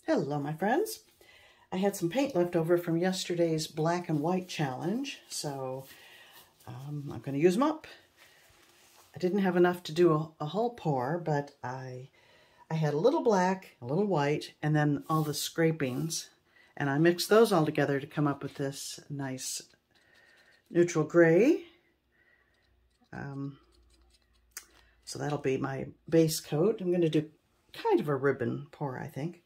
Hello, my friends. I had some paint left over from yesterday's black and white challenge, so I'm going to use them up. I didn't have enough to do a whole pour, but I had a little black, a little white, and then all the scrapings, and I mixed those all together to come up with this nice neutral gray. So that'll be my base coat. I'm going to do kind of a ribbon pour, I think.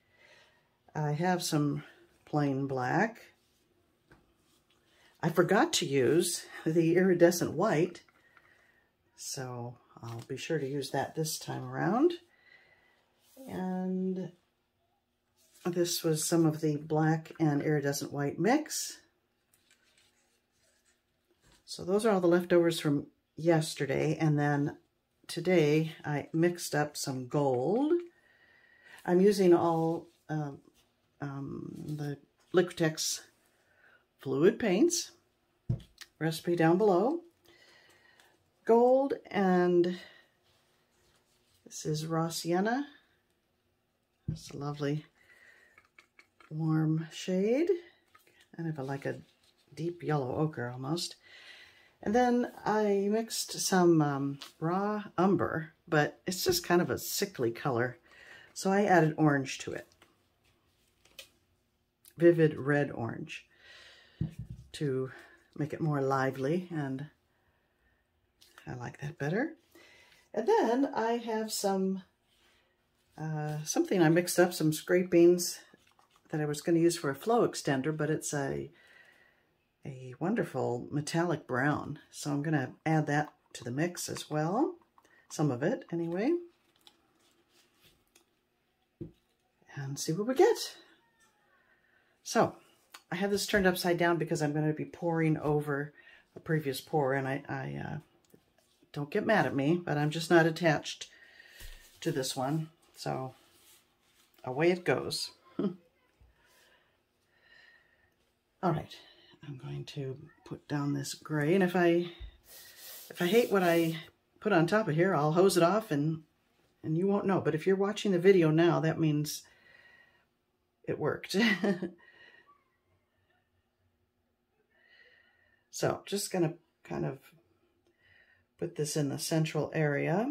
I have some plain black. I forgot to use the Iridescent White, so I'll be sure to use that this time around. And this was some of the black and Iridescent White mix. So those are all the leftovers from yesterday, and then today I mixed up some gold. I'm using all the Liquitex Fluid Paints, recipe down below. Gold, and this is raw Sienna. It's a lovely warm shade, kind of like a deep yellow ochre almost. And then I mixed some raw umber, but it's just kind of a sickly color, so I added orange to it. Vivid red orange to make it more lively, and I like that better. And then I have some something I mixed up, some scrapings that I was going to use for a flow extender, but it's a wonderful metallic brown, so I'm going to add that to the mix as well, some of it anyway, and see what we get. So I have this turned upside down because I'm going to be pouring over a previous pour, and I don't get mad at me, but I'm just not attached to this one, so away it goes. All right, I'm going to put down this gray, and if I hate what I put on top of here, I'll hose it off and you won't know. But if you're watching the video now, that means it worked. So just gonna kind of put this in the central area.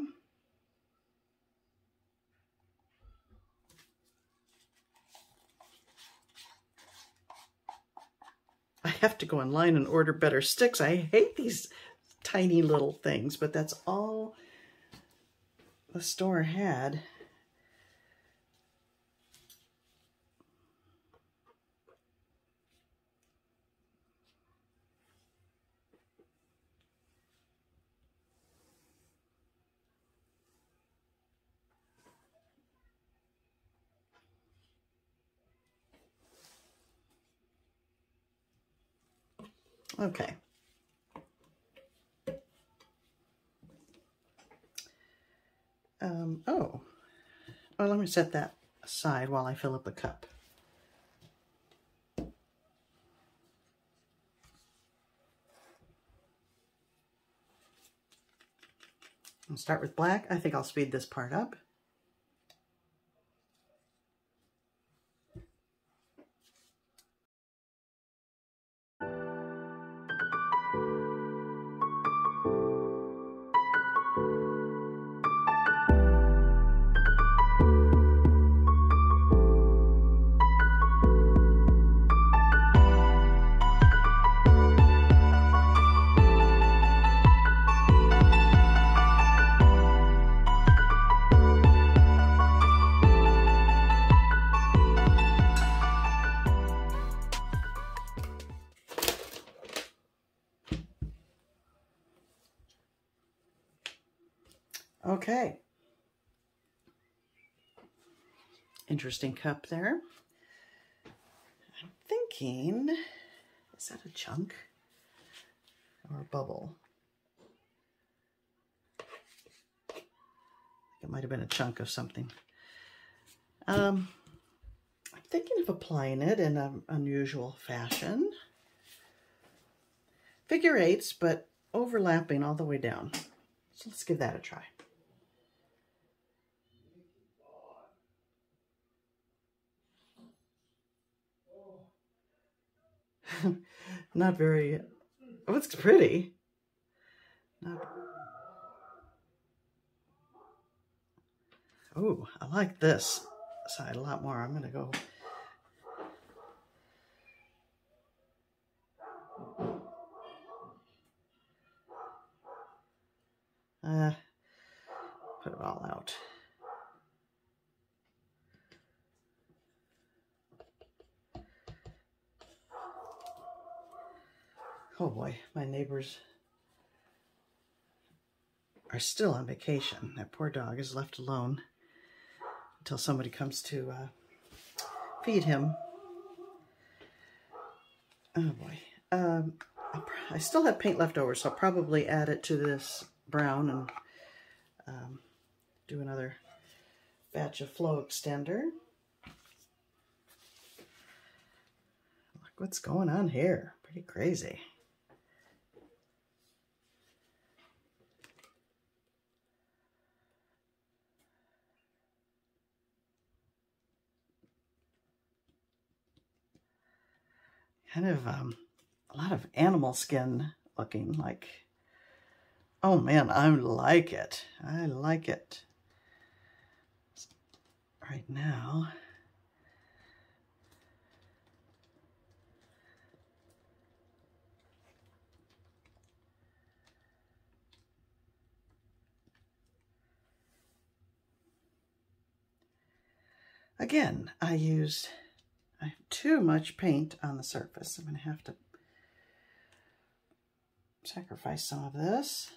I have to go online and order better sticks. I hate these tiny little things, but that's all the store had. Okay. Oh, well, let me set that aside while I fill up the cup. I'll start with black. I think I'll speed this part up. Okay. Interesting cup there. I'm thinking, is that a chunk or a bubble? It might have been a chunk of something. I'm thinking of applying it in an unusual fashion. Figure eights, but overlapping all the way down. So let's give that a try. Not very, oh, it's pretty. Oh, I like this side a lot more. I'm going to go. Put it all out. Oh boy, my neighbors are still on vacation. That poor dog is left alone until somebody comes to feed him. Oh boy. I still have paint left over, so I'll probably add it to this brown and do another batch of flow extender. Look what's going on here. Pretty crazy. Kind of a lot of animal skin looking, like, oh man, I like it. I like it. Right now, again, I have too much paint on the surface. I'm going to have to sacrifice some of this.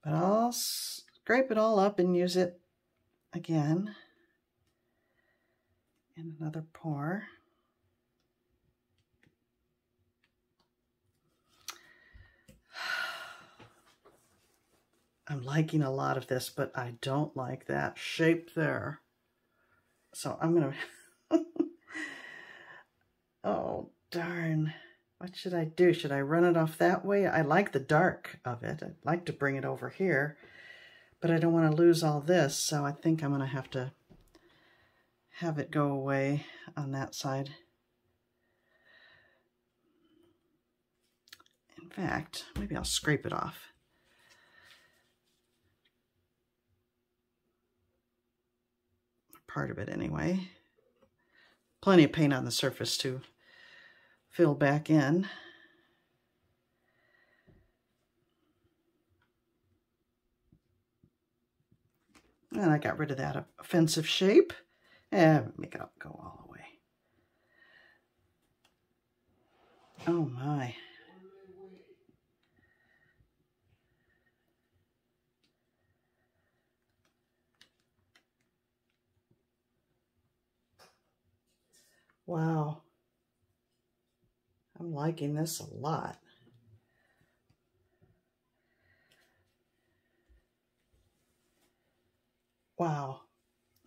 But I'll scrape it all up and use it again in another pour. I'm liking a lot of this, but I don't like that shape there. So I'm going to... Oh, darn. What should I do? Should I run it off that way? I like the dark of it. I'd like to bring it over here, but I don't want to lose all this, so I think I'm going to have it go away on that side. In fact, maybe I'll scrape it off. Part of it anyway. Plenty of paint on the surface to fill back in. And I got rid of that offensive shape. And make it go all the way. Oh my. Wow. I'm liking this a lot. Wow.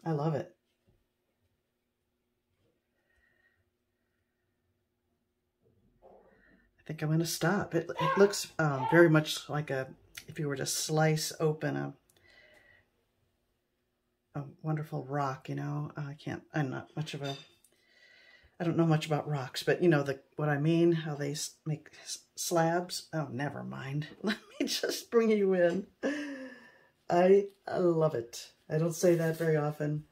I love it. I think I'm going to stop. It looks very much like if you were to slice open a wonderful rock, you know. I'm not much of a, I don't know much about rocks, but you know what I mean, how they make slabs. Oh, never mind. Let me just bring you in. I love it. I don't say that very often,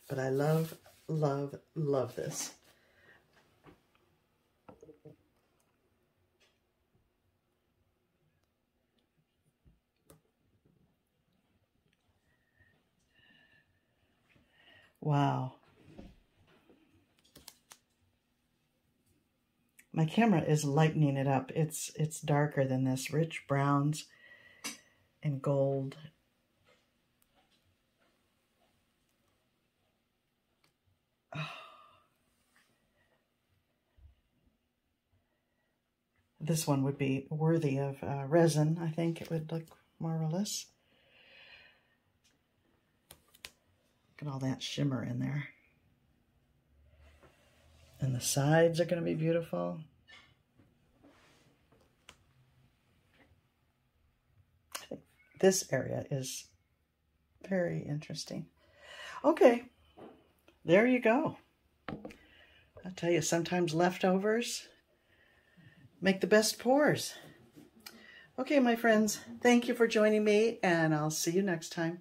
but I love, love, love this. Wow. My camera is lightening it up. It's darker than this. Rich browns and gold. Oh. This one would be worthy of resin. I think it would look marvelous. Look at all that shimmer in there. And the sides are going to be beautiful. I this area is very interesting. Okay, there you go. I'll tell you, sometimes leftovers make the best pours. Okay, my friends, thank you for joining me, and I'll see you next time.